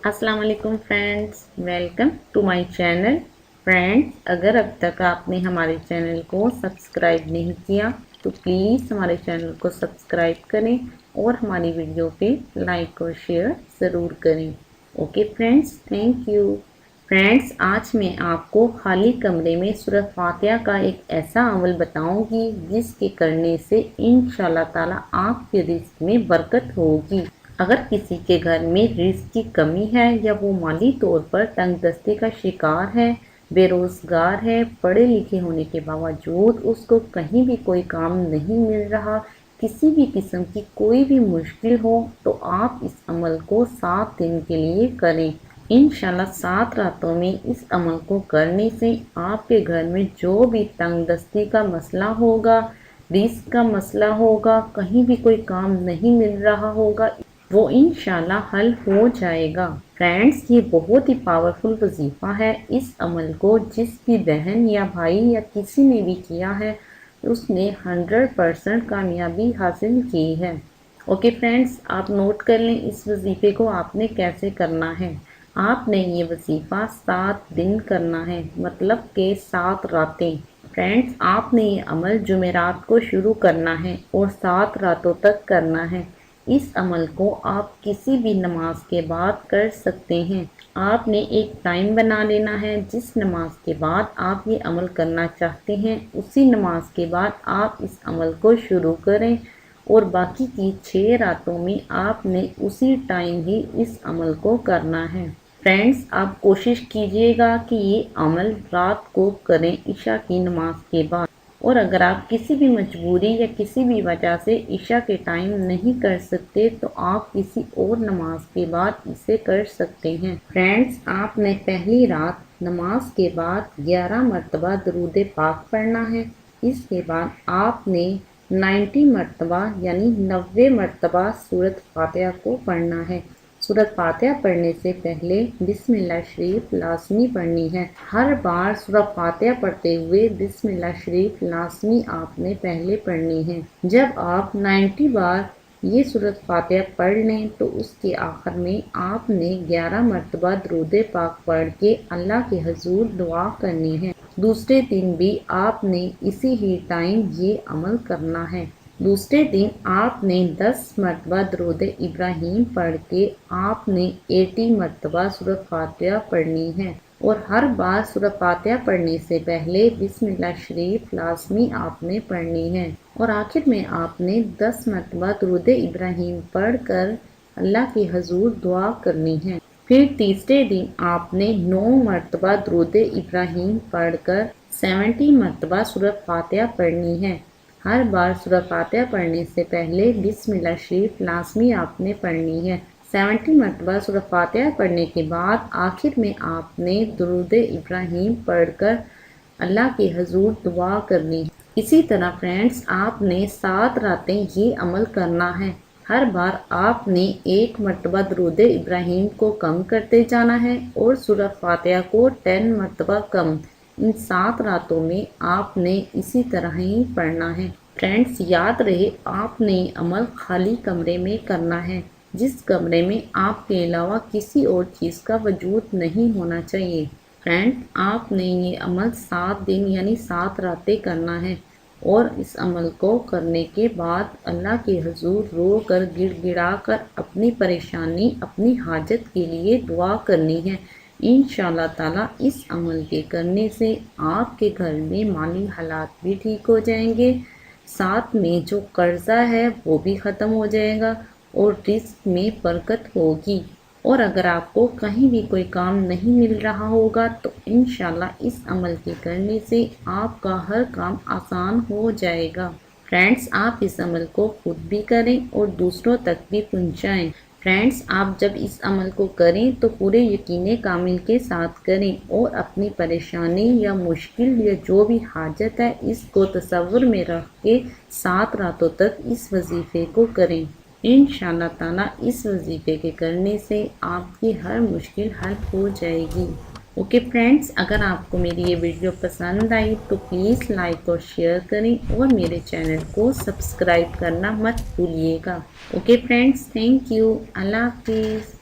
अस्सलाम वालेकुम friends, welcome to my channel. Friends, अगर अब तक आपने हमारे चैनल को सब्सक्राइब नहीं किया तो प्लीज़ हमारे चैनल को सब्सक्राइब करें और हमारी वीडियो पे लाइक और शेयर ज़रूर करें। Okay friends, thank you. Friends, आज मैं आपको खाली कमरे में सूरह फातिहा का एक ऐसा अमल बताऊंगी जिसके करने से इंशाल्लाह ताला आपके रिज़्क में बरकत होगी। अगर किसी के घर में रिज़्क की कमी है या वो माली तौर पर तंगदस्ती का शिकार है, बेरोज़गार है, पढ़े लिखे होने के बावजूद उसको कहीं भी कोई काम नहीं मिल रहा, किसी भी किस्म की कोई भी मुश्किल हो, तो आप इस अमल को 7 दिन के लिए करें। इंशाल्लाह 7 रातों में इस अमल को करने से आपके घर में जो भी तंगदस्ती का मसला होगा, रिज़्क का मसला होगा, कहीं भी कोई काम नहीं मिल रहा होगा, वो इंशाल्लाह हल हो जाएगा। फ्रेंड्स, ये बहुत ही पावरफुल वजीफा है। इस अमल को जिस भी बहन या भाई या किसी ने भी किया है उसने 100% कामयाबी हासिल की है। ओके फ्रेंड्स, आप नोट कर लें इस वजीफे को आपने कैसे करना है। आपने ये वजीफा 7 दिन करना है, मतलब के 7 रातें। फ्रेंड्स, आपने ये अमल जुमेरात को शुरू करना है और 7 रातों तक करना है। इस अमल को आप किसी भी नमाज के बाद कर सकते हैं। आपने एक टाइम बना लेना है, जिस नमाज के बाद आप ये अमल करना चाहते हैं उसी नमाज के बाद आप इस अमल को शुरू करें और बाकी की 6 रातों में आपने उसी टाइम ही इस अमल को करना है। फ्रेंड्स, आप कोशिश कीजिएगा कि ये अमल रात को करें इशा की नमाज के बाद। और अगर आप किसी भी मजबूरी या किसी भी वजह से इशा के टाइम नहीं कर सकते तो आप किसी और नमाज के बाद इसे कर सकते हैं। फ्रेंड्स, आपने पहली रात नमाज के बाद 11 मरतबा दरूद पाक पढ़ना है। इसके बाद आपने 90 मरतबा यानी 90 मरतबा सूरत फातिहा को पढ़ना है। सूरत फातिहा पढ़ने से पहले बिस्मिल्लाह शरीफ लाजमी पढ़नी है। हर बार सूरत फातिहा पढ़ते हुए बिस्मिल्लाह शरीफ लाजमी आपने पहले पढ़नी है। जब आप 90 बार ये सूरत फातिहा पढ़ लें तो उसके आखिर में आपने 11 मरतबा दरूद पाक पढ़ के अल्लाह के हजूर दुआ करनी है। दूसरे दिन भी आपने इसी ही टाइम ये अमल करना है। दूसरे दिन आपने 10 मरतबा दरूद इब्राहीम पढ़ के आपने 80 मरतबा सूरत फातिहा पढ़नी है और हर बार सूरत फातिहा पढ़ने से पहले बिस्मिल्लाह शरीफ लाजमी आपने पढ़नी है और आखिर में आपने 10 मरतबा दरूद इब्राहीम पढ़ कर अल्लाह के हजूर दुआ करनी है। फिर तीसरे दिन आपने 9 मरतबा दरूद इब्राहीम पढ़कर 70 मरतबा सूरत फातिहा पढ़नी है। हर बार सूरत फातिहा पढ़ने से पहले बिस्मिल्लाह शरीफ लाजमी आपने पढ़नी है। 70 मरतबा सूरत फातिहा पढ़ने के बाद आखिर में आपने दरूद इब्राहीम पढ़कर अल्लाह के हजूर दुआ करनी है। इसी तरह फ्रेंड्स, आपने 7 रातें ये अमल करना है। हर बार आपने 1 मरतबा दरूद इब्राहीम को कम करते जाना है और सूरत फातिहा को 10 मरतबा कम। इन 7 रातों में आपने इसी तरह ही पढ़ना है। फ्रेंड्स, याद रहे आपने अमल खाली कमरे में करना है, जिस कमरे में आपके अलावा किसी और चीज़ का वजूद नहीं होना चाहिए। फ्रेंड्स, आपने ये अमल 7 दिन यानी 7 रातें करना है और इस अमल को करने के बाद अल्लाह के हजूर रो कर गिड़गिड़ा कर अपनी परेशानी अपनी हाजत के लिए दुआ करनी है। इंशाल्लाह ताला इस अमल के करने से आपके घर में माली हालात भी ठीक हो जाएंगे, साथ में जो कर्जा है वो भी ख़त्म हो जाएगा और रिस्क में बरकत होगी। और अगर आपको कहीं भी कोई काम नहीं मिल रहा होगा तो इंशाल्लाह इस अमल के करने से आपका हर काम आसान हो जाएगा। फ्रेंड्स, आप इस अमल को खुद भी करें और दूसरों तक भी पहुंचाएं। फ्रेंड्स, आप जब इस अमल को करें तो पूरे यकीन कामिल के साथ करें और अपनी परेशानी या मुश्किल या जो भी हाजत है इसको तसव्वुर में रख के 7 रातों तक इस वजीफे को करें। इंशाल्लाह ताला इस वजीफे के करने से आपकी हर मुश्किल हल हो जाएगी। ओके फ्रेंड्स, अगर आपको मेरी ये वीडियो पसंद आई तो प्लीज़ लाइक और शेयर करें और मेरे चैनल को सब्सक्राइब करना मत भूलिएगा। Okay friends, thank you. अल्लाह हाफिज़।